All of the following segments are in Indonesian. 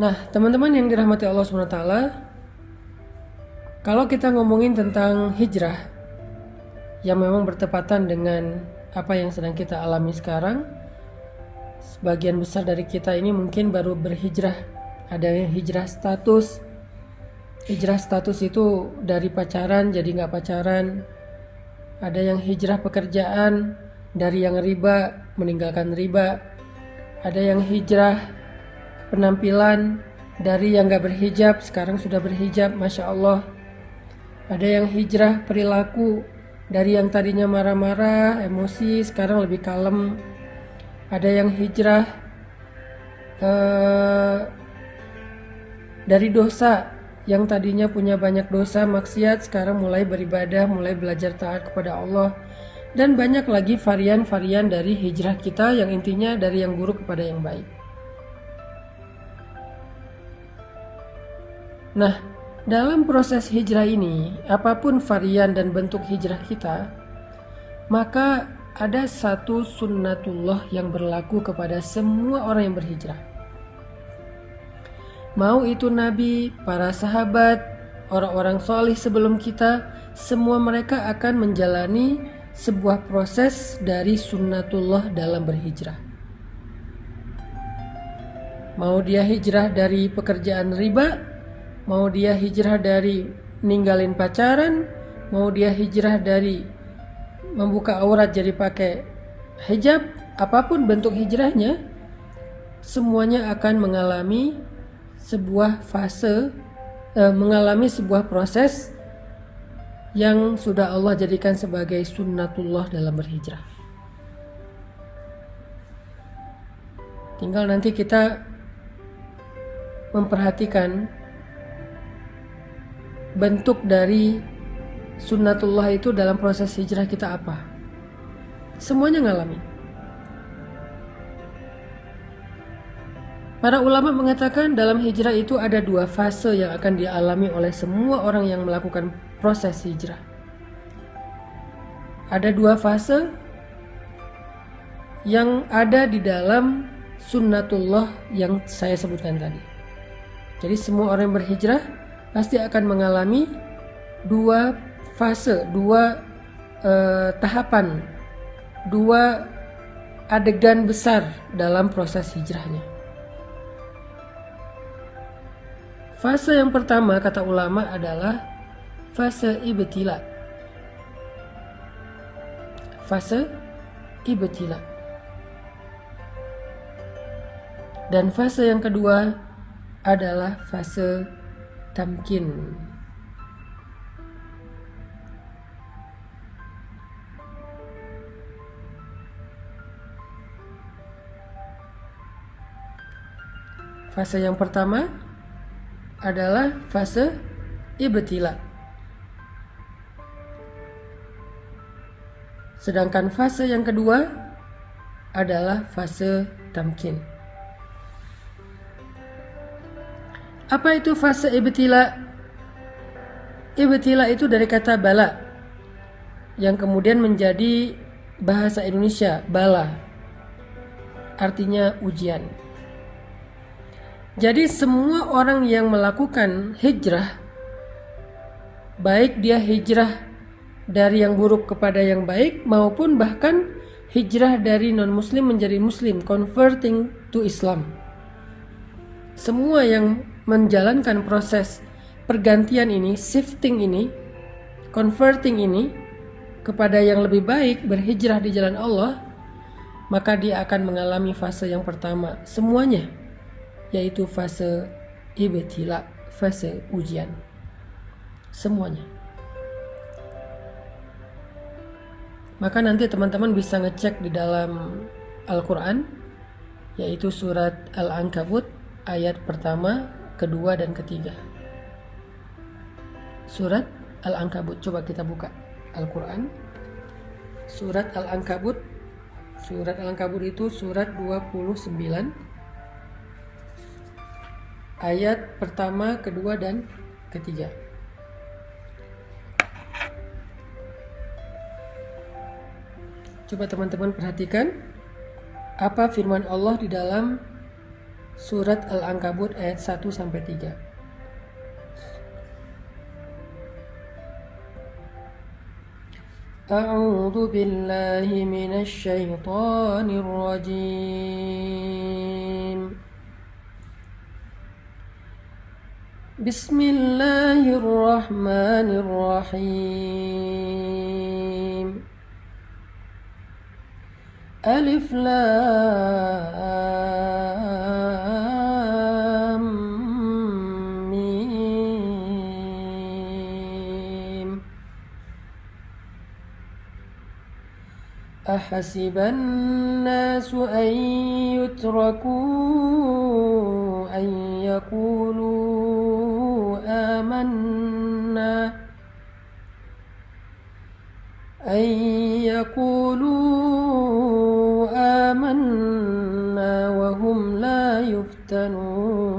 Nah, teman-teman yang dirahmati Allah SWT, kalau kita ngomongin tentang hijrah yang memang bertepatan dengan apa yang sedang kita alami sekarang, sebagian besar dari kita ini mungkin baru berhijrah. Ada yang hijrah status. Hijrah status itu dari pacaran jadi nggak pacaran. Ada yang hijrah pekerjaan, dari yang riba meninggalkan riba. Ada yang hijrah penampilan, dari yang nggak berhijab sekarang sudah berhijab, Masya Allah. Ada yang hijrah perilaku, dari yang tadinya marah-marah, emosi, sekarang lebih kalem. Ada yang hijrah dari dosa, yang tadinya punya banyak dosa, maksiat, sekarang mulai beribadah, mulai belajar taat kepada Allah. Dan banyak lagi varian-varian dari hijrah kita yang intinya dari yang buruk kepada yang baik. Nah, dalam proses hijrah ini, apapun varian dan bentuk hijrah kita, maka ada satu sunnatullah yang berlaku kepada semua orang yang berhijrah. Mau itu nabi, para sahabat, orang-orang solih sebelum kita, semua mereka akan menjalani sebuah proses dari sunnatullah dalam berhijrah. Mau dia hijrah dari pekerjaan riba, mau dia hijrah dari ninggalin pacaran, mau dia hijrah dari membuka aurat jadi pakai hijab, apapun bentuk hijrahnya, semuanya akan mengalami sebuah fase, mengalami sebuah proses yang sudah Allah jadikan sebagai sunnatullah dalam berhijrah. Tinggal nanti kita memperhatikan bentuk dari sunnatullah itu dalam proses hijrah kita apa. Semuanya ngalami. Para ulama mengatakan dalam hijrah itu ada dua fase yang akan dialami oleh semua orang yang melakukan proses hijrah. Ada dua fase yang ada di dalam sunnatullah yang saya sebutkan tadi. Jadi semua orang yang berhijrah pasti akan mengalami dua fase, dua tahapan, dua adegan besar dalam proses hijrahnya. Fase yang pertama kata ulama adalah fase ibtila. Fase ibtila. Dan fase yang kedua adalah fase tamkin. Fase yang pertama adalah fase ibtila. Sedangkan fase yang kedua adalah fase tamkin. Apa itu fase ibtila? Ibtila itu dari kata bala, yang kemudian menjadi bahasa Indonesia bala, artinya ujian. Jadi semua orang yang melakukan hijrah, baik dia hijrah dari yang buruk kepada yang baik, maupun bahkan hijrah dari non-muslim menjadi muslim, converting to Islam. Semua yang menjalankan proses pergantian ini, shifting ini, converting ini kepada yang lebih baik, berhijrah di jalan Allah, maka dia akan mengalami fase yang pertama semuanya, yaitu fase ibtila, fase ujian. Semuanya. Maka nanti teman-teman bisa ngecek di dalam Al-Quran, yaitu surat Al-Ankabut ayat pertama, kedua, dan ketiga. Surat Al-Ankabut, coba kita buka Al-Quran. Surat Al-Ankabut. Surat Al-Ankabut itu surat 29, ayat pertama, kedua, dan ketiga. Coba teman-teman perhatikan apa firman Allah di dalam Surat Al-Ankabut ayat 1-3. A'udzu billahi minasy syaithanir rajim. Bismillahirrahmanirrahim. Alif Lam Mim. Ahasiban nasu an yutraku an yaqulu amanna wa hum la yuftanun.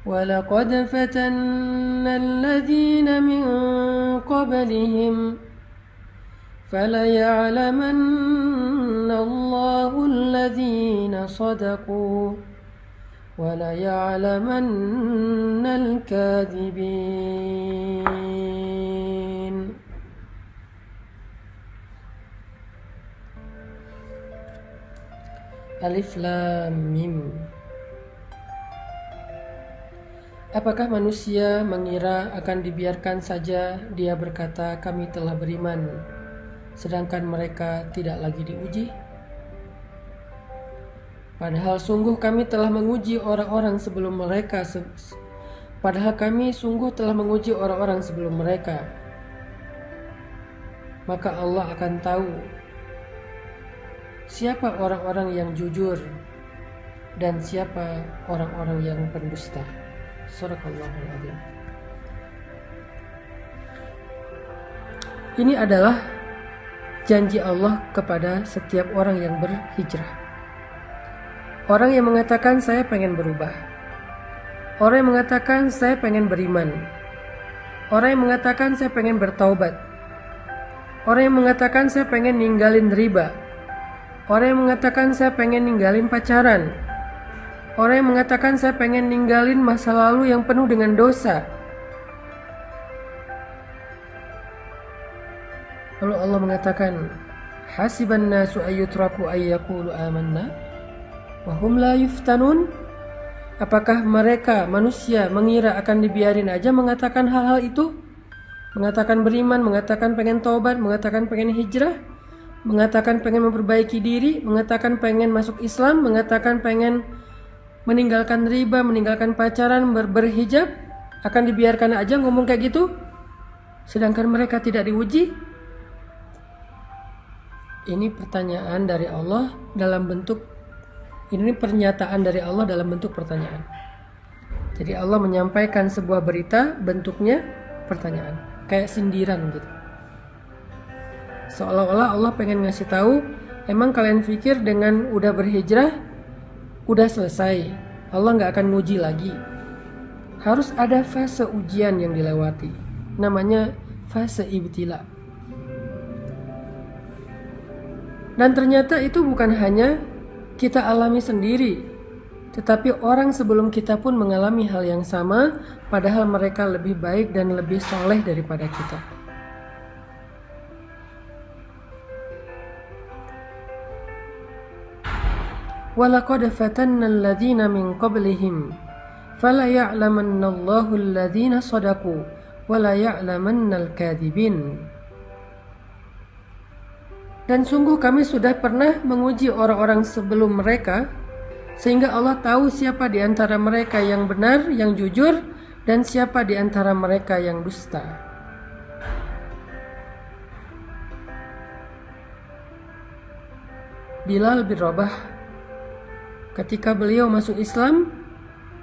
Walaqad fatanna alladhina min qablihim فَلَيَعْلَمَنَّ اللَّهُ الَّذِينَ صَدَقُوا وَلَيَعْلَمَنَّ الْكَاذِبِينَ. Alif Lam Mim. Apakah manusia mengira akan dibiarkan saja dia berkata kami telah beriman, sedangkan mereka tidak lagi diuji? Padahal sungguh kami telah menguji orang-orang sebelum mereka. Maka Allah akan tahu siapa orang-orang yang jujur dan siapa orang-orang yang pendusta. Shadaqallahul adzim. Ini adalah janji Allah kepada setiap orang yang berhijrah. Orang yang mengatakan saya pengen berubah. Orang yang mengatakan saya pengen beriman. Orang yang mengatakan saya pengen bertaubat. Orang yang mengatakan saya pengen ninggalin riba. Orang yang mengatakan saya pengen ninggalin pacaran. Orang yang mengatakan saya pengen ninggalin masa lalu yang penuh dengan dosa. Lalu Allah mengatakan, hasiban nasu ayyutraku ayyakulu amanna wa hum la yuftanun. Apakah mereka manusia mengira akan dibiarin aja mengatakan hal-hal itu? Mengatakan beriman, mengatakan pengen taubat, mengatakan pengen hijrah, mengatakan pengen memperbaiki diri, mengatakan pengen masuk Islam, mengatakan pengen meninggalkan riba, meninggalkan pacaran, berhijab, akan dibiarkan aja ngomong kayak gitu? Sedangkan mereka tidak diuji? Ini pertanyaan dari Allah dalam bentuk, ini pernyataan dari Allah dalam bentuk pertanyaan. Jadi Allah menyampaikan sebuah berita, bentuknya pertanyaan, kayak sindiran gitu. Seolah-olah Allah pengen ngasih tahu, emang kalian pikir dengan udah berhijrah, udah selesai, Allah gak akan nguji lagi. Harus ada fase ujian yang dilewati, namanya fase ibtila. Dan ternyata itu bukan hanya kita alami sendiri, tetapi orang sebelum kita pun mengalami hal yang sama, padahal mereka lebih baik dan lebih soleh daripada kita. Walaqad fatanna alladhina min qablihim fala ya'lamanna Allahu alladhina sadaqu wa la ya'lamanna al-kadhibin. Dan sungguh kami sudah pernah menguji orang-orang sebelum mereka, sehingga Allah tahu siapa di antara mereka yang benar, yang jujur, dan siapa di antara mereka yang dusta. Bilal bin Rabah, ketika beliau masuk Islam,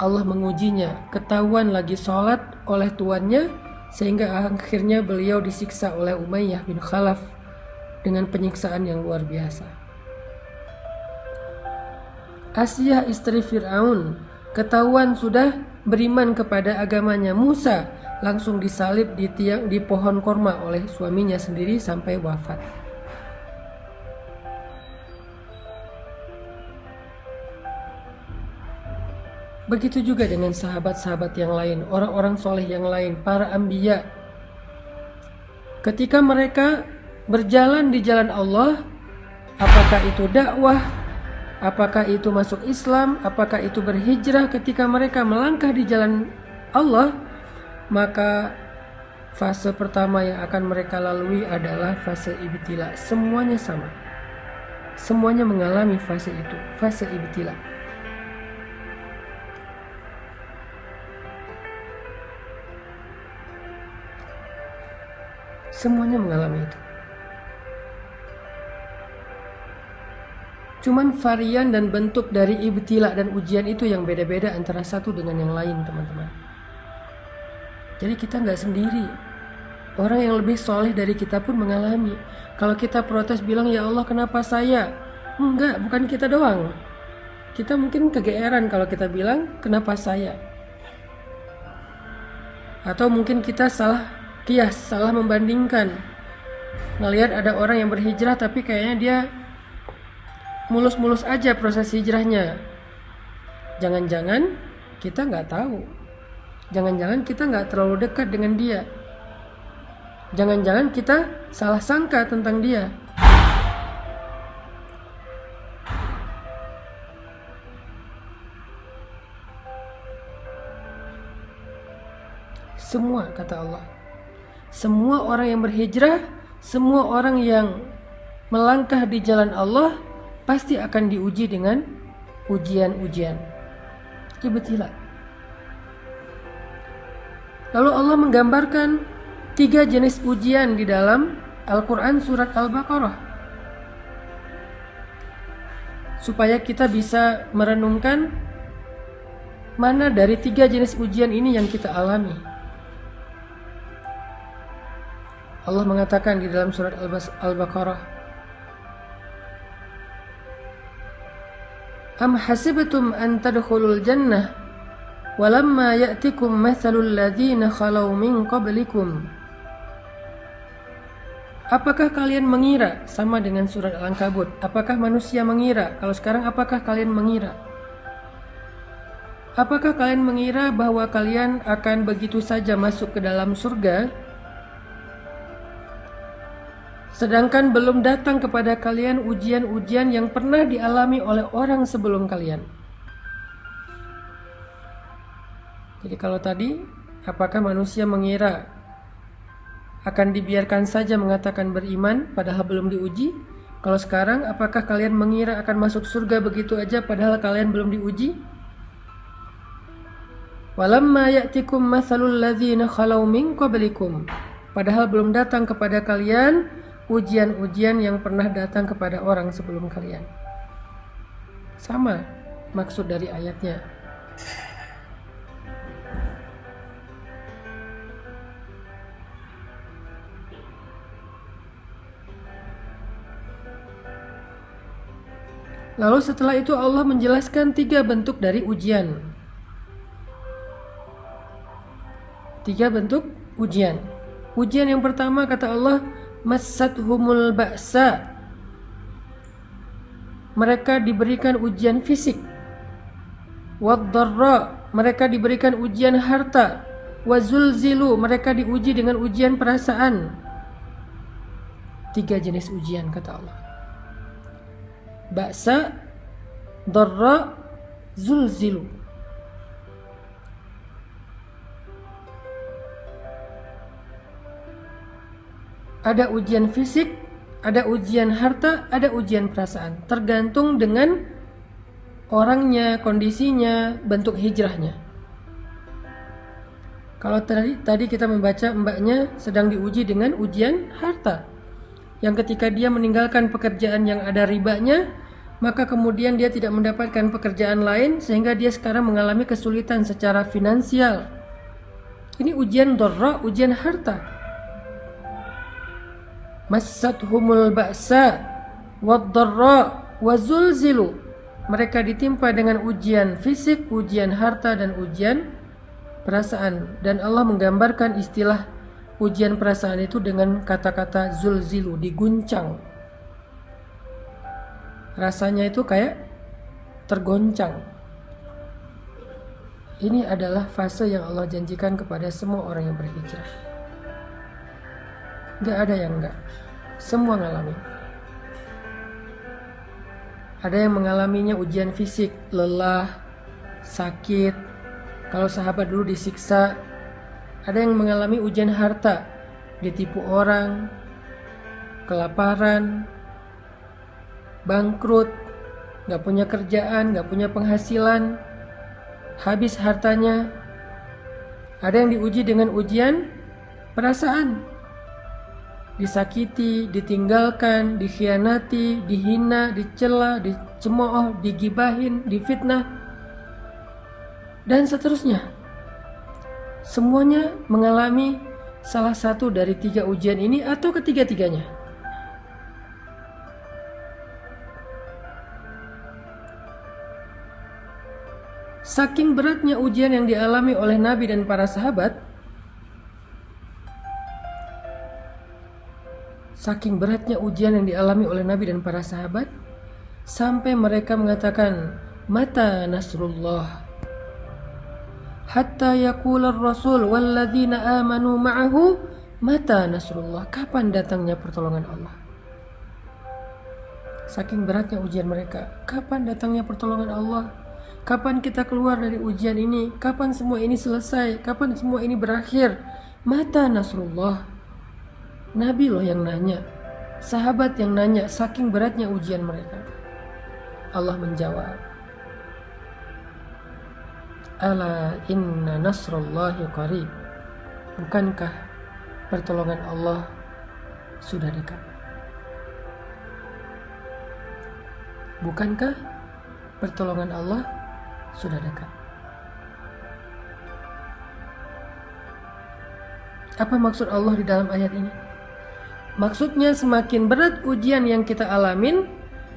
Allah mengujinya, ketahuan lagi sholat oleh tuannya, sehingga akhirnya beliau disiksa oleh Umayyah bin Khalaf dengan penyiksaan yang luar biasa. Asiyah istri Fir'aun ketahuan sudah beriman kepada agamanya Musa, langsung disalib di pohon korma oleh suaminya sendiri sampai wafat. Begitu juga dengan sahabat-sahabat yang lain, orang-orang soleh yang lain, para anbiya. Ketika mereka berjalan di jalan Allah, apakah itu dakwah, apakah itu masuk Islam, apakah itu berhijrah, ketika mereka melangkah di jalan Allah, maka fase pertama yang akan mereka lalui adalah fase ibtila. Semuanya sama. Semuanya mengalami fase itu, fase ibtila. Semuanya mengalami itu. Cuman varian dan bentuk dari ibtila dan ujian itu yang beda-beda antara satu dengan yang lain, teman-teman. Jadi kita nggak sendiri. Orang yang lebih soleh dari kita pun mengalami. Kalau kita protes bilang, ya Allah kenapa saya? Enggak, bukan kita doang. Kita mungkin kegeeran kalau kita bilang, kenapa saya? Atau mungkin kita salah kias, salah membandingkan. Ngelihat ada orang yang berhijrah tapi kayaknya dia mulus-mulus aja proses hijrahnya. Jangan-jangan kita nggak tahu. Jangan-jangan kita nggak terlalu dekat dengan dia. Jangan-jangan kita salah sangka tentang dia. Semua, kata Allah, semua orang yang berhijrah, semua orang yang melangkah di jalan Allah pasti akan diuji dengan ujian-ujian, ibtila. Lalu Allah menggambarkan 3 jenis ujian di dalam Al-Quran surat Al-Baqarah, supaya kita bisa merenungkan mana dari 3 jenis ujian ini yang kita alami. Allah mengatakan di dalam surat Al-Baqarah, Am hasibtum an tadkhulul jannah walamma ya'tikum mathalul ladzina khalau min qablikum. Apakah kalian mengira, sama dengan surat Al-Ankabut, apakah manusia mengira? Kalau sekarang apakah kalian mengira? Apakah kalian mengira bahwa kalian akan begitu saja masuk ke dalam surga, sedangkan belum datang kepada kalian ujian-ujian yang pernah dialami oleh orang sebelum kalian? Jadi kalau tadi, apakah manusia mengira akan dibiarkan saja mengatakan beriman padahal belum diuji? Kalau sekarang, apakah kalian mengira akan masuk surga begitu aja padahal kalian belum diuji? Walamma ya'tikum mathalul ladzina khalau min qablikum. Padahal belum datang kepada kalian ujian-ujian yang pernah datang kepada orang sebelum kalian. Sama maksud dari ayatnya. Lalu setelah itu Allah menjelaskan 3 bentuk dari ujian. 3 bentuk ujian. Ujian yang pertama, kata Allah, massathumul ba'sa. Mereka diberikan ujian fisik. Wadh-dharra, mereka diberikan ujian harta. Wazulzilu, mereka diuji dengan ujian perasaan. 3 jenis ujian, kata Allah. Ba'sa, dharra, zulzilu. Ada ujian fisik, ada ujian harta, ada ujian perasaan. Tergantung dengan orangnya, kondisinya, bentuk hijrahnya. Kalau tadi kita membaca mbaknya sedang diuji dengan ujian harta, yang ketika dia meninggalkan pekerjaan yang ada ribanya, maka kemudian dia tidak mendapatkan pekerjaan lain sehingga dia sekarang mengalami kesulitan secara finansial. Ini ujian dharra, ujian harta. Massathumul ba'sa wadh-dharra wazulzilu. Mereka ditimpa dengan ujian fisik, ujian harta, dan ujian perasaan. Dan Allah menggambarkan istilah ujian perasaan itu dengan kata-kata zulzilu, diguncang. Rasanya itu kayak tergoncang. Ini adalah fase yang Allah janjikan kepada semua orang yang berhijrah. Gak ada yang enggak. Semua ngalami. Ada yang mengalaminya ujian fisik, lelah, sakit. Kalau sahabat dulu disiksa. Ada yang mengalami ujian harta, ditipu orang, kelaparan, bangkrut, gak punya kerjaan, gak punya penghasilan, habis hartanya. Ada yang diuji dengan ujian perasaan, disakiti, ditinggalkan, dikhianati, dihina, dicela, dicemooh, digibahin, difitnah, dan seterusnya. Semuanya mengalami salah satu dari 3 ujian ini atau ketiga-tiganya. Saking beratnya ujian yang dialami oleh Nabi dan para sahabat, sampai mereka mengatakan, mata nasrullah, hatta yaqula ar-rasul walladzina amanu ma'ahu mata nasrullah. Kapan datangnya pertolongan Allah? Saking beratnya ujian mereka. Kapan datangnya pertolongan Allah? Kapan kita keluar dari ujian ini? Kapan semua ini selesai? Kapan semua ini berakhir? Mata nasrullah. Nabi loh yang nanya, sahabat yang nanya, saking beratnya ujian mereka. Allah menjawab, ala inna nasrullahi qarib. Bukankah pertolongan Allah sudah dekat? Bukankah pertolongan Allah sudah dekat? Apa maksud Allah di dalam ayat ini? Maksudnya semakin berat ujian yang kita alamin,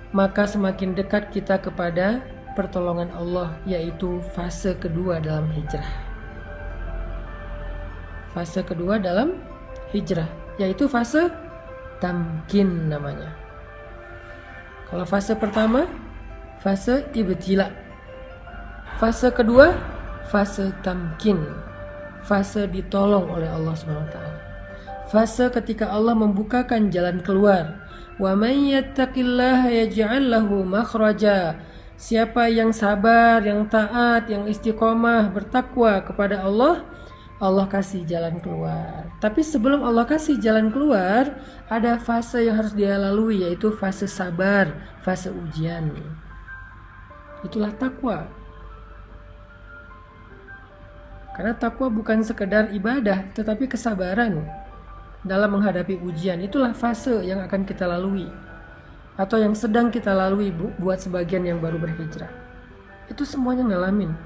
maka semakin dekat kita kepada pertolongan Allah, yaitu fase kedua dalam hijrah. Fase kedua dalam hijrah, yaitu fase tamkin namanya. Kalau fase pertama, fase ibtila. Fase kedua, fase tamkin. Fase ditolong oleh Allah SWT. Fase ketika Allah membukakan jalan keluar. Wa may yattaqillaha yaj'al lahu makhraja. Siapa yang sabar, yang taat, yang istiqomah, bertakwa kepada Allah, Allah kasih jalan keluar. Tapi sebelum Allah kasih jalan keluar, ada fase yang harus dia lalui, yaitu fase sabar, fase ujian. Itulah takwa. Karena takwa bukan sekedar ibadah, tetapi kesabaran dalam menghadapi ujian. Itulah fase yang akan kita lalui, atau yang sedang kita lalui buat sebagian yang baru berhijrah. Itu semuanya ngalamin.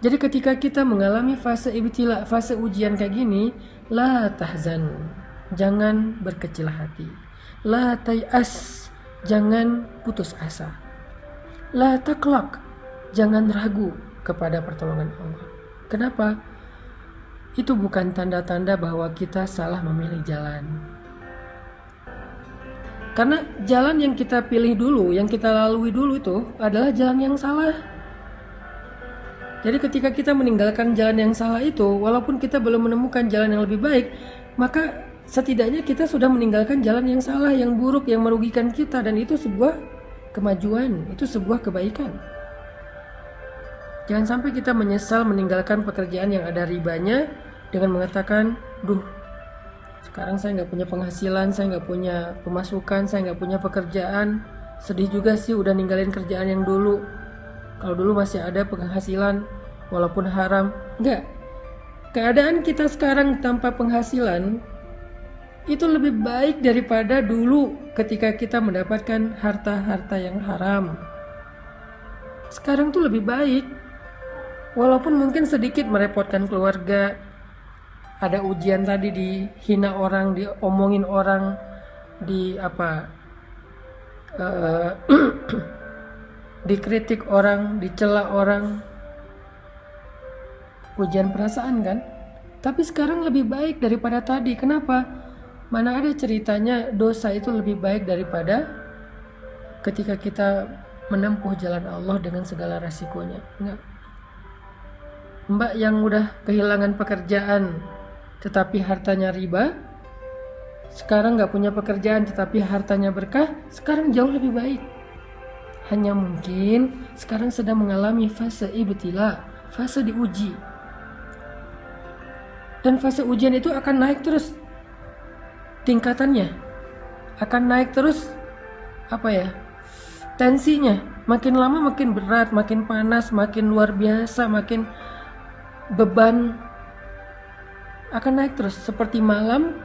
Jadi ketika kita mengalami fase ibtila, fase ujian kayak gini, la tahzan, jangan berkecil hati. La tay'as, jangan putus asa. La taqlaq, jangan ragu kepada pertolongan Allah. Kenapa? Itu bukan tanda-tanda bahwa kita salah memilih jalan. Karena jalan yang kita pilih dulu, yang kita lalui dulu itu adalah jalan yang salah. Jadi ketika kita meninggalkan jalan yang salah itu, walaupun kita belum menemukan jalan yang lebih baik, maka setidaknya kita sudah meninggalkan jalan yang salah, yang buruk, yang merugikan kita. Dan itu sebuah kemajuan, itu sebuah kebaikan. Jangan sampai kita menyesal meninggalkan pekerjaan yang ada ribanya dengan mengatakan, duh, sekarang saya nggak punya penghasilan, saya nggak punya pemasukan, saya nggak punya pekerjaan. Sedih juga sih udah ninggalin kerjaan yang dulu. Kalau dulu masih ada penghasilan, walaupun haram. Enggak. Keadaan kita sekarang tanpa penghasilan itu lebih baik daripada dulu ketika kita mendapatkan harta-harta yang haram. Sekarang tuh lebih baik. Walaupun mungkin sedikit merepotkan keluarga. Ada ujian tadi, dihina orang, diomongin orang, dikritik orang, dicela orang. Ujian perasaan kan? Tapi sekarang lebih baik daripada tadi. Kenapa? Mana ada ceritanya dosa itu lebih baik daripada ketika kita menempuh jalan Allah dengan segala resikonya. Enggak. Mbak yang udah kehilangan pekerjaan tetapi hartanya riba, sekarang gak punya pekerjaan tetapi hartanya berkah, sekarang jauh lebih baik. Hanya mungkin sekarang sedang mengalami fase ibtila, fase diuji. Dan fase ujian itu akan naik terus tingkatannya, akan naik terus tensinya. Makin lama makin berat, makin panas, makin luar biasa, makin beban akan naik terus, seperti malam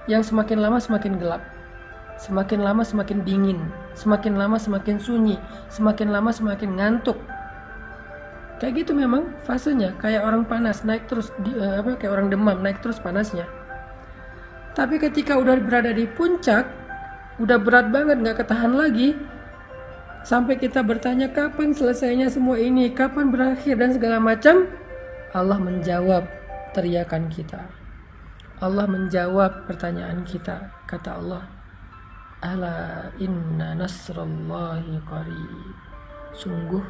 yang semakin lama semakin gelap, semakin lama semakin dingin, semakin lama semakin sunyi, semakin lama semakin ngantuk. Kayak gitu memang fasenya, kayak orang panas naik terus kayak orang demam naik terus panasnya. Tapi ketika udah berada di puncak, udah berat banget, nggak ketahan lagi, sampai kita bertanya kapan selesainya semua ini, kapan berakhir dan segala macam, Allah menjawab teriakan kita. Allah menjawab pertanyaan kita. Kata Allah, ala inna nasrallahi qarib. Sungguh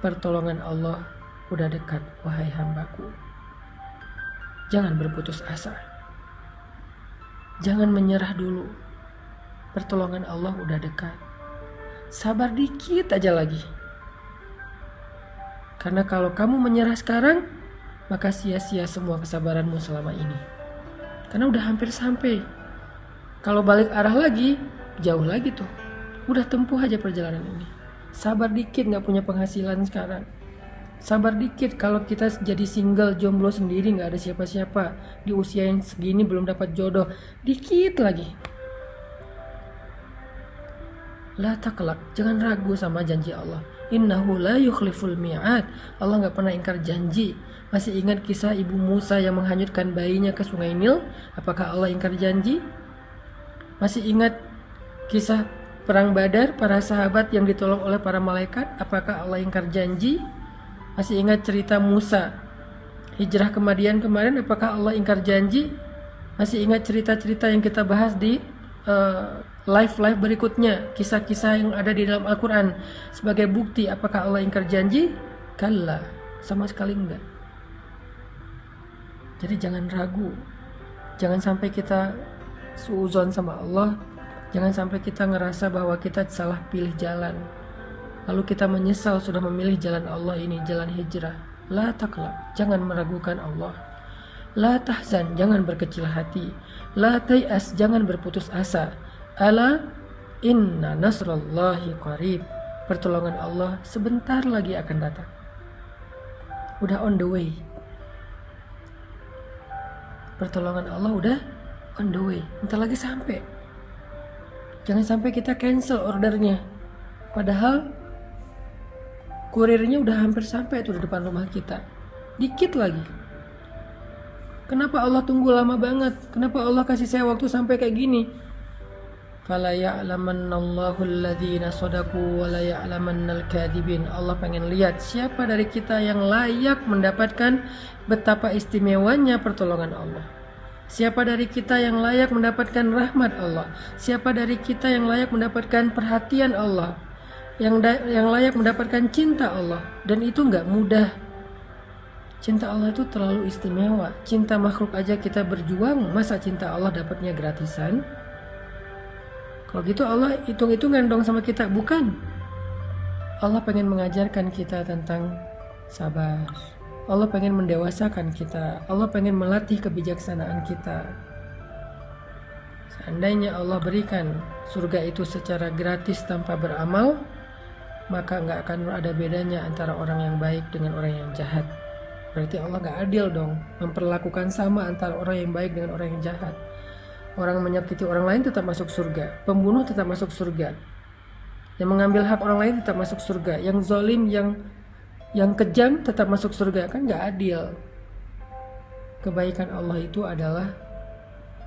pertolongan Allah udah dekat, wahai hambaku. Jangan berputus asa, jangan menyerah dulu. Pertolongan Allah udah dekat. Sabar dikit aja lagi. Karena kalau kamu menyerah sekarang, maka sia-sia semua kesabaranmu selama ini. Karena udah hampir sampai. Kalau balik arah lagi, jauh lagi tuh. Udah tempuh aja perjalanan ini. Sabar dikit, gak punya penghasilan sekarang. Sabar dikit kalau kita jadi single, jomblo sendiri, gak ada siapa-siapa. Di usia yang segini belum dapat jodoh. Dikit lagi. La taqlaq, jangan ragu sama janji Allah. Innahu la yukhliful mi'ad. Allah gak pernah ingkar janji. Masih ingat kisah ibu Musa yang menghanyutkan bayinya ke sungai Nil? Apakah Allah ingkar janji? Masih ingat kisah perang Badar, para sahabat yang ditolong oleh para malaikat? Apakah Allah ingkar janji? Masih ingat cerita Musa hijrah ke Madian kemarin? Apakah Allah ingkar janji? Masih ingat cerita-cerita yang kita bahas di live berikutnya, kisah-kisah yang ada di dalam Al-Quran sebagai bukti apakah Allah ingkar janji? Kalla, sama sekali enggak. Jadi jangan ragu, jangan sampai kita suuzon sama Allah, jangan sampai kita ngerasa bahwa kita salah pilih jalan, lalu kita menyesal sudah memilih jalan Allah ini, jalan hijrah. La taqlaq, jangan meragukan Allah. La tahzan, jangan berkecil hati. La tay'as, jangan berputus asa. Ala inna nasrallahi qarib. Pertolongan Allah sebentar lagi akan datang. Udah on the way. Pertolongan Allah udah on the way. Bentar lagi sampai. Jangan sampai kita cancel ordernya. Padahal kurirnya udah hampir sampai tuh di depan rumah kita. Dikit lagi. Kenapa Allah tunggu lama banget? Kenapa Allah kasih saya waktu sampai kayak gini? Fala ya'lamannallahu alladhina shadaqu wa la ya'lamannal kadhibin. Allah pengen lihat siapa dari kita yang layak mendapatkan betapa istimewanya pertolongan Allah. Siapa dari kita yang layak mendapatkan rahmat Allah. Siapa dari kita yang layak mendapatkan perhatian Allah. Yang layak mendapatkan cinta Allah. Dan itu gak mudah. Cinta Allah itu terlalu istimewa. Cinta makhluk aja kita berjuang, masa cinta Allah dapatnya gratisan? Kalau gitu Allah hitung-hitungan dong sama kita. Bukan. Allah pengen mengajarkan kita tentang sabar. Allah pengen mendewasakan kita. Allah pengen melatih kebijaksanaan kita. Seandainya Allah berikan surga itu secara gratis tanpa beramal, maka gak akan ada bedanya antara orang yang baik dengan orang yang jahat. Berarti Allah gak adil dong memperlakukan sama antara orang yang baik dengan orang yang jahat. Orang menyakiti orang lain tetap masuk surga, pembunuh tetap masuk surga, yang mengambil hak orang lain tetap masuk surga, yang zalim, yang kejam tetap masuk surga. Kan gak adil. Kebaikan Allah itu adalah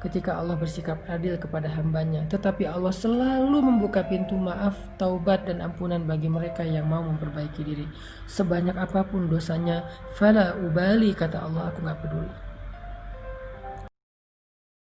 ketika Allah bersikap adil kepada hambanya. Tetapi Allah selalu membuka pintu maaf, taubat dan ampunan bagi mereka yang mau memperbaiki diri. Sebanyak apapun dosanya, fala ubali, kata Allah, aku gak peduli.